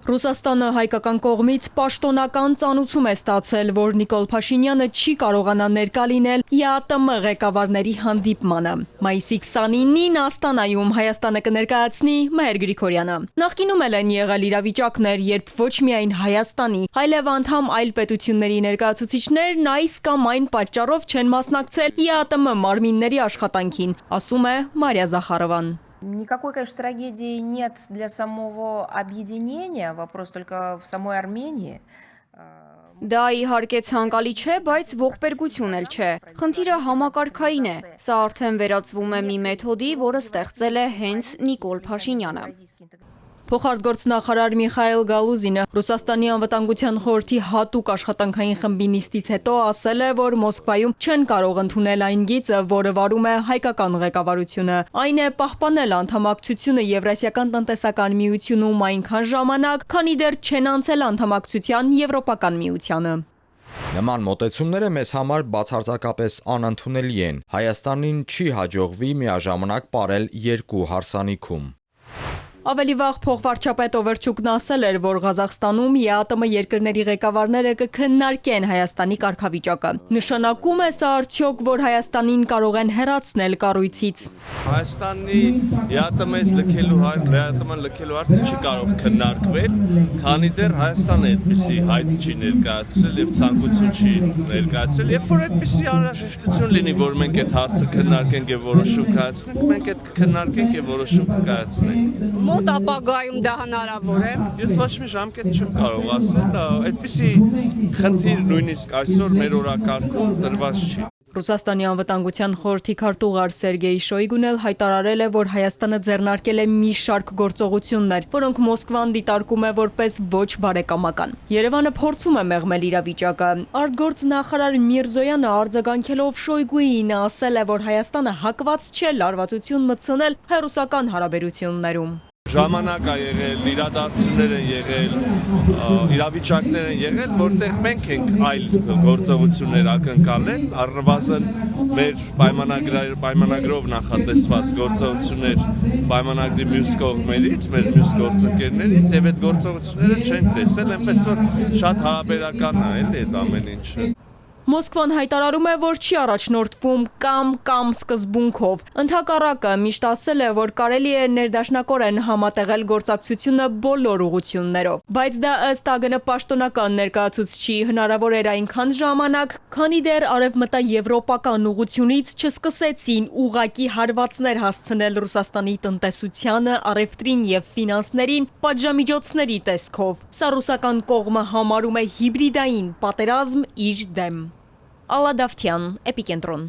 Ռուսաստանը հայկական կողմից պաշտոնական ծանուցում է ստացել, որ Նիկոլ Փաշինյանը չի կարողանա ներկա լինել ԵԱՏՄ ղեկավարների հանդիպմանը։ Մայիսի 29-ին Աստանայում Հայաստանը կներկայացնի Մհեր Գրիգորյանը։ Նախկինում էլ են եղել իրավիճակներ, երբ ոչ միայն Հայաստանի, այլև անդամ այլ պետությունների ներկայացուցիչներն այս կամ այն պատճառով չեն մասնակցել ԵԱՏՄ մարմինների աշխատանքին, ասում է Մարիա Զախարովան։ Никакой, конечно, трагедии нет для самого объединения, вопрос только в самой Армении. Դա իհարկե ցանկալի չէ, բայց ողբերգություն էլ չէ։ Խնդիրը համակարգային է։ Սա արդեն վերածվում է մի մեթոդի, որը ստեղծել է հենց Նիկոլ Փաշինյանը։ Փոխարտգործնախարար Միխայել Գալուզինը Ռուսաստանի անվտանգության խորհրդի հատուկ աշխատանքային խմբի նիստից հետո ասել է, որ Մոսկվայում չեն կարող ընդունել այն գիծը, որը վարում է հայկական ղեկավարությունը։ Այն է պահպանել անդամակցությունը Եվրասիական տնտեսական միությունում այնքան ժամանակ, քանի դեռ չեն անցել անդամակցության Եվրոպական միությանը։ Նման մոտեցումները մեզ համար բացարձակապես անընդունելի են։ Հայաստանին չի հաջողվի միաժամանակ ապրել երկու հարսանիքում։ Ավելի վաղ փոխվարչապետ Օվերչուկն ասել էր, որ Ղազախստանում ԵԱՏՄ երկրների ղեկավարները կքննարկեն Հայաստանի կարգավիճակը։ Նշանակում է սա արդյոք, որ Հայաստանին կարող են հեռացնել կառույցից։ Հայաստանի ԵԱՏՄ-ից լքելու հարցը չի կարող քննարկվել, քանի դեռ Հայաստանը այդպիսի հայտ չի ներկայացրել եւ ցանկություն չի ներկայացրել, երբ որ այդպիսի անհրաժեշտություն լինի, որ մենք այդ հարցը քննարկենք եւ որոշում կայացնենք, մենք այդ կքննարկենք եւ որոշում կայացնենք։ Մոտ ապագայում դա հնարավոր է։ Ես ոչ մի ժամկետ չեմ կարող ասել, այդպիսի խնդիր նույնիսկ այսօր մեր օրակարգում դրված չի։ Ռուսաստանի անվտանգության խորհրդի քարտուղար Սերգեյ Շոյգուն էլ հայտարարել է, որ Հայաստանը ձեռնարկել է մի շարք գործողություններ, որոնք Մոսկվան դիտարկում է որպես ոչ բարեկամական։ Երևանը փորձում է մեղմել իրավիճակը։ Արտգործնախարար Միրզոյանը արձագանքելով Շոյգուին ասել է, որ Հայաստանը հակված չէ լարվածություն մտցնել հայ-ռուսական հարաբերություններում։ Ժամանակ է եղել, իրադարձություններ են եղել, իրավիճակներ են եղել, որտեղ մենք ենք այլ գործողություններ ակնկալել, առնվազն մեր պայմանագրով նախատեսված գործողություններ պայմանագրի մյուս կողմերից, մեր մյուս գործընկերներից եւ այդ գործողությունները չենք տեսել, այնպես որ շատ հարաբերական է էլի այդ ամեն ինչը։ Մոսկվան հայտարարում է, որ չի առաջնորդվում կամ սկզբունքով։ Ընդհակառակը միշտ ասել է, որ կարելի է ներդաշնակորեն համատեղել գործակցությունը բոլոր ուղղություններով։ Բայց դա ըստ ԱԳՆ պաշտոնական ներկայացուցչի հնարավոր էր այնքան ժամանակ, քանի դեռ արևմտաեվրոպական ուղղությունից չսկսեցին ուղղակի հարվածներ հասցնել Ռուսաստանի տնտեսությանը, առևտրին եւ ֆինանսներին պատժամիջոցների տեսքով։ Սա ռուսական կողմը համարում է հիբրիդային պատերազմ իր դեմ։ Ալադավթյան, Էպիկենտրոն։